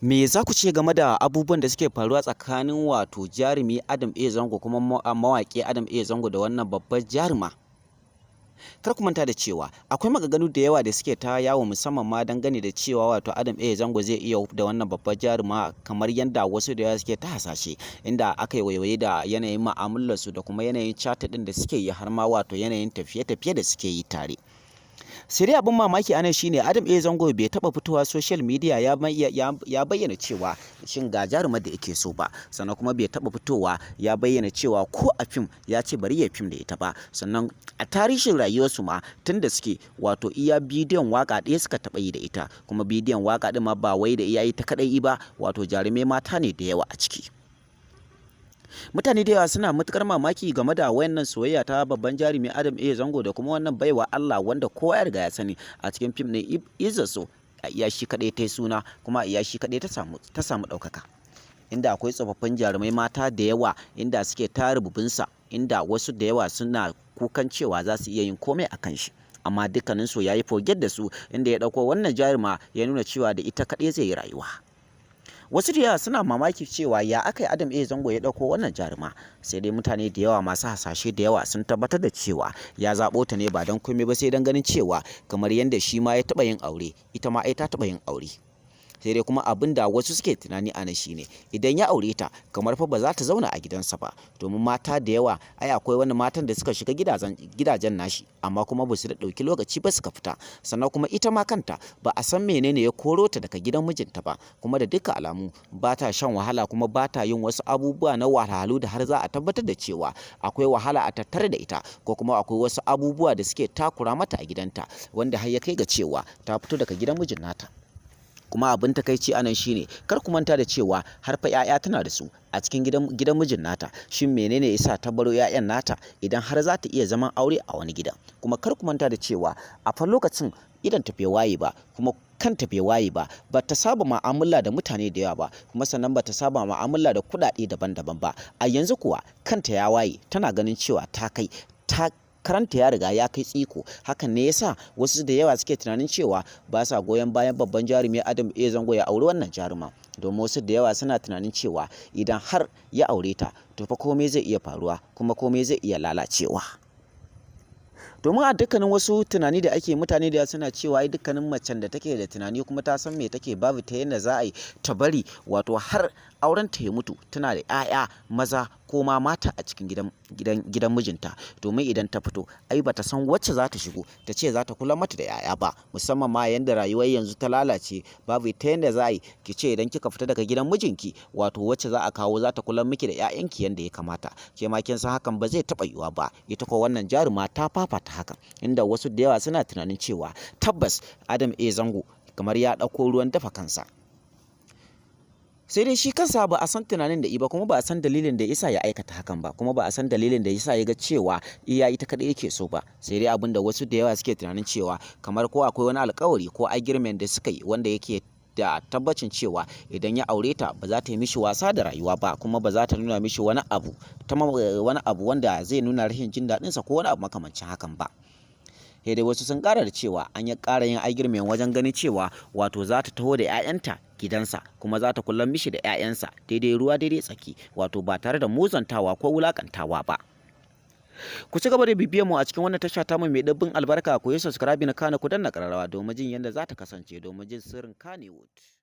Me za ku ce game da abubuwan da suke faruwa tsakanin wato jarumi Adam A Zango kuma mawaƙi Adam A Zango da wannan babbar jaruma? Kar ku manta da cewa akwai maganganu da yawa da suke ta yawo musamman ma dangane da cewa wato Adam A Zango zai iya da wannan babbar jaruma kamar yadda wasu da yawa suke ta hasashe, inda aka yi waiwaye da yanayin mu'amalarsu da kuma yanayin chat ɗin da suke yi har ma wato yanayin tafiye-tafiye da suke yi tare. Sai dai abin mamaki anan shine Adam A Zango bai taba fitowa social media ya bayyana cewa shin ga jarumar da yake so ba, sannan kuma bai taba fitowa ya bayyana cewa ko a fim ya ce bari ya fim da ita ba, sannan a tarihin rayuwarsu ma tun da suke wato iya bidiyon waka ɗaya suka taba yi da ita, kuma bidiyon waka ɗin ma ba wai da iyayi ta kadai ba, wato jarumai mata ne da yawa a ciki. Mutane da yawa suna matukar mamaki game da wayannan soyayya ta babban jarumi Adam A Zango da kuma wannan baiwa Allah wanda kowa ya riga ya sani a cikin fim ne Izaso, a iya shi kadai ta suna kuma a iya shi kadai ta samu ɗaukaka, inda akwai tsofaffin jarumai mata da yawa inda suke ta rububinsa, inda wasu da yawa suna kukan cewa za su iya yin komai a kan shi, amma dukkaninsu ya yi forget da su, inda ya ɗauko wannan jaruma ya nuna cewa da ita kadai zai yi rayuwa. Wasu da yawa suna mamaki cewa ya aka yi Adam A Zango ya ɗauko wannan jaruma, sai dai mutane da yawa masu hasashe da yawa sun tabbatar da cewa ya zaɓo ta ne ba don komai ba sai don ganin cewa kamar yadda shi ma ya taɓa yin aure, ita ma ai ta taɓa yin aure. Sai dai kuma abin da wasu suke tunani a nan shine idan ya aure ta kamar fa ba za ta zauna a gidansa ba, domin mata da yawa ai akwai wani matan da suka shiga gidajen nashi amma kuma ba su da ɗauki lokaci ba suka fita, sannan kuma ita ma kanta ba a san menene ya koro ta daga gidan mijinta ba, kuma da dukkan alamu ba ta shan wahala kuma ba ta yin wasu abubuwa na wahalhalu da har za a tabbatar da cewa akwai wahala a tattare da ita, ko kuma akwai wasu abubuwa da suke takura mata a gidanta wanda har ya kai ga cewa ta fito daga gidan mijin nata. Kuma abin takaici anan shine kar ku manta da cewa har fa 'ya'ya tana da su a cikin gidan mijin nata. Shin menene yasa ta baro 'ya'yan nata idan har za ta iya zaman aure a wani gida? Kuma kar ku manta da cewa a fa lokacin idan ta bai waye ba, kuma kanta bai waye ba, ba ta saba mu'amala da mutane da yawa ba, kuma sannan ba ta saba mu'amala da kuɗaɗe daban-daban ba. A yanzu kuwa kanta ya waye, tana ganin cewa ta karanta ya riga ya kai tsiko. Hakan ne yasa wasu da yawa suke tunanin cewa ba sa goyon bayan babban jarumi Adam A Zango ya auri wannan jaruma, domin wasu da yawa suna tunanin cewa idan har ya aure ta to fa komai zai iya faruwa kuma komai zai iya lalacewa. Domin a dukkanin wasu tunani da ake, mutane da suna cewa ai dukkanin macen da take da tunani kuma ta san me take, babu ta yadda za a yi ta bari wato har auren ta ya mutu tana da 'ya'ya maza ko ma mata a cikin gidan mijinta, domin idan ta fito ai bata san wacce za ta shigo ta ce za ta kula mata da 'ya'ya ba, musamman ma yanda rayuwar yanzu ta lalace. Babu ta yanda za a yi ki ce idan kika fita daga gidan mijinki wato wacce za a kawo za ta kula miki da 'ya'yanki yanda ya kamata. Ke ma kin san hakan ba zai taɓa yiwuwa ba. Ita ko wannan jaruma ta fafata hakan, inda wasu da yawa suna tunanin cewa tabbas Adam A Zango kamar ya ɗauko ruwan dafa kansa. Sai dai shi kansa ba a san tunanin da ba, kuma ba a san dalilin da yasa ya aikata hakan ba, kuma ba a san dalilin da yasa ya ga cewa iya ita kadai yake so ba. Sai dai abin da wasu da yawa suke tunanin cewa kamar ko akwai wani alkawari ko agreement da suka yi wanda yake da tabbacin cewa idan ya aure ta ba za ta yi mishi wasa da rayuwa ba, kuma ba za ta nuna mishi wani abu wanda zai nuna rashin jin daɗinsa ko wani abu makamancin hakan ba. Sai dai wasu sun ƙara da cewa an yi ƙara yin agreement wajen ganin cewa wato za ta taho da 'ya'yanta gidansa, kuma za ta kula mishi da 'ya'yansa daidai ruwa daidai tsaki, wato ba tare da muzantawa ko wulakantawa ba. Ku ci gaba da bibiyar mu a cikin wannan tasha ta mu mai ɗimbin albarka, ku yi subscribe na kana ku danna ƙararrawa domin jin yadda za ta kasance, domin jin sirrin Kannywood.